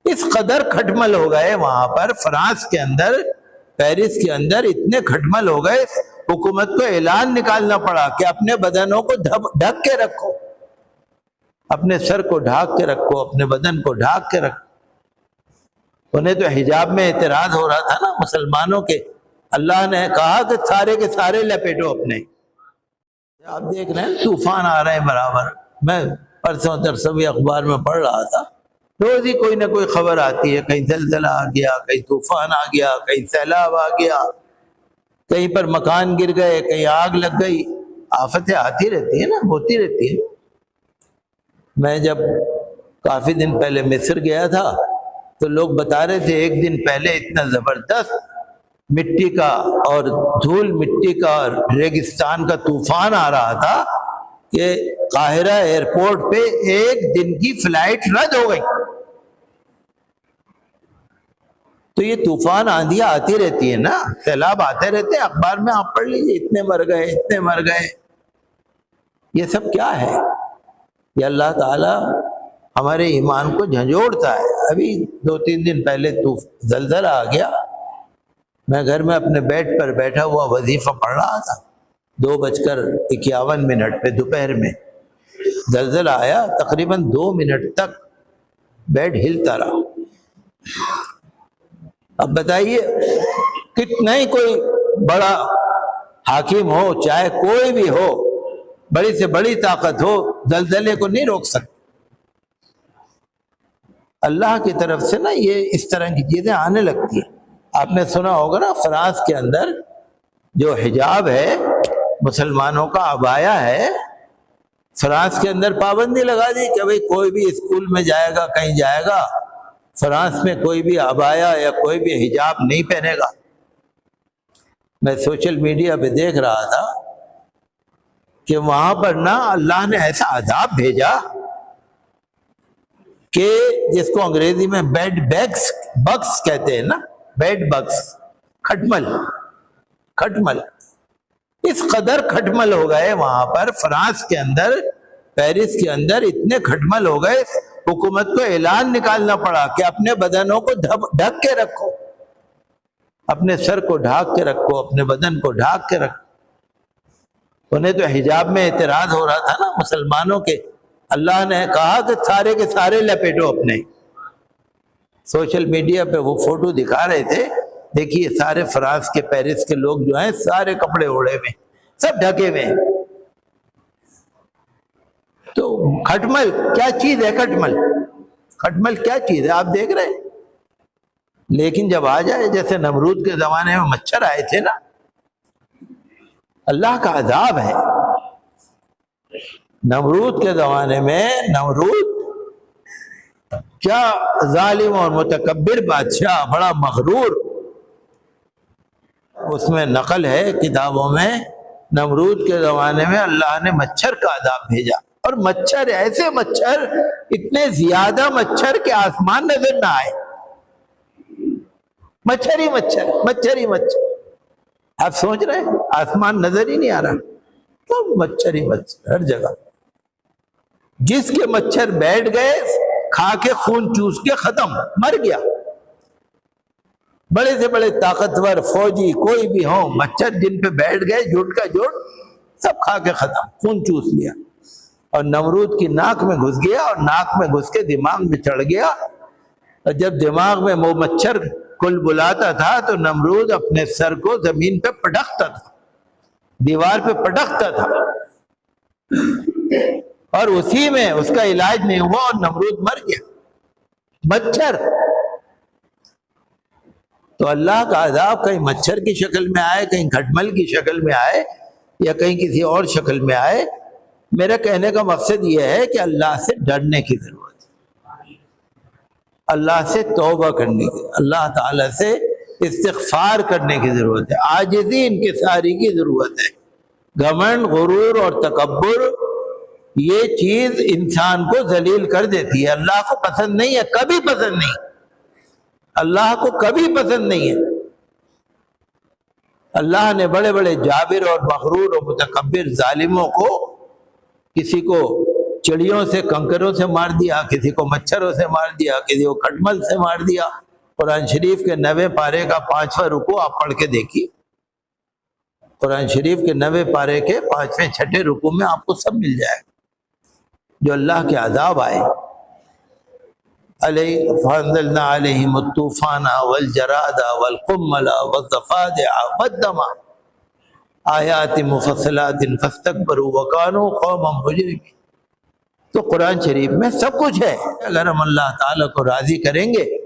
اس قدر کھٹمل ہو گئے وہاں پر فرانس کے اندر، پیرس کے اندر اتنے کھٹمل ہو گئے، حکومت کو اعلان نکالنا پڑا کہ اپنے بدنوں کو ڈھک کے رکھو، اپنے سر کو ڈھانک کے رکھو، اپنے بدن کو ڈھانک کے رکھو۔ انہیں تو حجاب میں اعتراض ہو رہا تھا نا مسلمانوں کے، اللہ نے کہا کہ سارے کے سارے لپیٹو اپنے۔ آپ دیکھ رہے ہیں طوفان آ رہے ہیں برابر، میں پرسوں ترسوں بھی اخبار میں پڑھ رہا تھا، روز ہی کوئی نہ کوئی خبر آتی ہے، کہیں زلزلہ آ گیا، کہیں طوفان آ گیا، کہیں سیلاب آ گیا، کہیں پر مکان گر گئے، کہیں آگ لگ گئی، آفتیں آتی رہتی ہیں نا، ہوتی رہتی ہیں۔ میں جب کافی دن پہلے مصر گیا تھا تو لوگ بتا رہے تھے ایک دن پہلے اتنا زبردست مٹی کا اور دھول مٹی کا اور ریگستان کا طوفان آ رہا تھا کہ قاہرہ ایئرپورٹ پہ ایک دن کی فلائٹ رد ہو گئی۔ تو یہ طوفان آندیاں آتی رہتی ہیں نا، سیلاب آتے رہتے ہیں، اخبار میں آپ پڑھ لیجیے، اتنے مر گئے، اتنے مر گئے۔ یہ سب کیا ہے؟ یہ اللہ تعالی ہمارے ایمان کو جھنجھوڑتا ہے۔ ابھی 2-3 دن پہلے زلزلہ آ گیا، میں گھر میں اپنے بیڈ پر بیٹھا ہوا وظیفہ پڑھ رہا تھا، 2:51 پہ دوپہر میں زلزلہ آیا، تقریباً 2 منٹ تک بیڈ ہلتا رہا۔ اب بتائیے کتنا ہی کوئی بڑا حاکم ہو، چاہے کوئی بھی ہو، بڑی سے بڑی طاقت ہو، زلزلے کو نہیں روک سکتی۔ اللہ کی طرف سے نا یہ اس طرح کی چیزیں آنے لگتی ہیں۔ آپ نے سنا ہوگا نا فرانس کے اندر جو حجاب ہے، مسلمانوں کا عبایا ہے، فرانس کے اندر پابندی لگا دی کہ بھئی کوئی بھی اسکول میں جائے گا، کہیں جائے گا، فرانس میں کوئی بھی عبایا یا کوئی بھی حجاب نہیں پہنے گا۔ میں سوشل میڈیا پہ دیکھ رہا تھا کہ وہاں پر نا اللہ نے ایسا عذاب بھیجا کہ جس کو انگریزی میں بیڈ بگس کہتے ہیں نا، بیڈ بگس، کھٹمل، اس قدر کھٹمل ہو گئے وہاں پر فرانس کے اندر، پیرس کے اندر اتنے کھٹمل ہو گئے، حکومت کو اعلان نکالنا پڑا کہ اپنے بدنوں کو ڈھک کے رکھو، اپنے سر کو ڈھانک کے رکھو، اپنے بدن کو ڈھانک کے رکھو۔ انہیں تو حجاب میں اعتراض ہو رہا تھا نا مسلمانوں کے، اللہ نے کہا کہ سارے کے سارے لپیٹو اپنے۔ سوشل میڈیا پہ وہ فوٹو دکھا رہے تھے، دیکھیے سارے فرانس کے، پیرس کے لوگ جو ہیں سارے کپڑے اوڑے ہوئے، سب ڈھکے ہوئے۔ تو کھٹمل کیا چیز ہے؟ کھٹمل کیا چیز ہے؟ آپ دیکھ رہے ہیں۔ لیکن جب آ جائے جیسے نمرود کے زمانے میں مچھر آئے تھے نا، اللہ کا عذاب ہے۔ نمرود کے زمانے میں نمرود کیا ظالم اور متکبر بادشاہ، بڑا مغرور، اس میں نقل ہے کتابوں میں، نمرود کے زمانے میں اللہ نے مچھر کا عذاب بھیجا، اور مچھر ایسے مچھر، اتنے زیادہ مچھر کہ آسمان نظر نہ آئے، مچھر ہی مچھر۔ آپ سوچ رہے ہیں آسمان نظر ہی نہیں آ رہا، تو مچھر ہی مچھر ہر جگہ۔ جس کے مچھر بیٹھ گئے، کھا کے خون چوس کے ختم، مر گیا۔ بڑے سے بڑے طاقتور فوجی کوئی بھی ہو، مچھر جن پہ بیٹھ گئے، جھوٹ کا جھوٹ، سب کھا کے ختم، خون چوس لیا۔ اور نمرود کی ناک میں گھس گیا، اور ناک میں گھس کے دماغ میں چڑھ گیا، اور جب دماغ میں وہ مچھر کل بلاتا تھا تو نمرود اپنے سر کو زمین پہ پٹکتا تھا، دیوار پہ پٹکتا تھا، اور اسی میں اس کا علاج نہیں ہوا اور نمرود مر گیا۔ مچھر، تو اللہ کا عذاب کہیں مچھر کی شکل میں آئے، کہیں کھٹمل کی شکل میں آئے، یا کہیں کسی اور شکل میں آئے۔ میرا کہنے کا مقصد یہ ہے کہ اللہ سے ڈرنے کی ضرورت ہے، اللہ سے توبہ کرنے کی، اللہ تعالی سے استغفار کرنے کی ضرورت ہے، عاجزی انکساری کی ضرورت ہے۔ گھمنڈ، غرور اور تکبر یہ چیز انسان کو ذلیل کر دیتی ہے، اللہ کو پسند نہیں ہے، کبھی پسند نہیں، اللہ کو کبھی پسند نہیں ہے۔ اللہ نے بڑے بڑے جابر اور مغرور اور متکبر ظالموں کو، کسی کو چڑیوں سے کنکروں سے مار دیا، کسی کو مچھروں سے مار دیا، کسی کو کھٹمل سے مار دیا۔ قرآن شریف کے 90 پارے کا 5واں رکوع آپ پڑھ کے دیکھیے، قرآن شریف کے 90 پارے کے 5ویں 6ٹھے رکوع میں آپ کو سب مل جائے گا جو اللہ کے عذاب آئے۔ فَأَنزَلْنَا عَلَيْهِمُ الطُّوفَانَ وَالْجَرَادَ وَالْقُمَّلَ وَالضَّفَادِعَ وَالدَّمَ آیات مفصلات فاستكبروا وكانوا قوما مجرمین۔ تو قرآن شریف میں سب کچھ ہے۔ اگر ہم اللہ تعالیٰ کو راضی کریں گے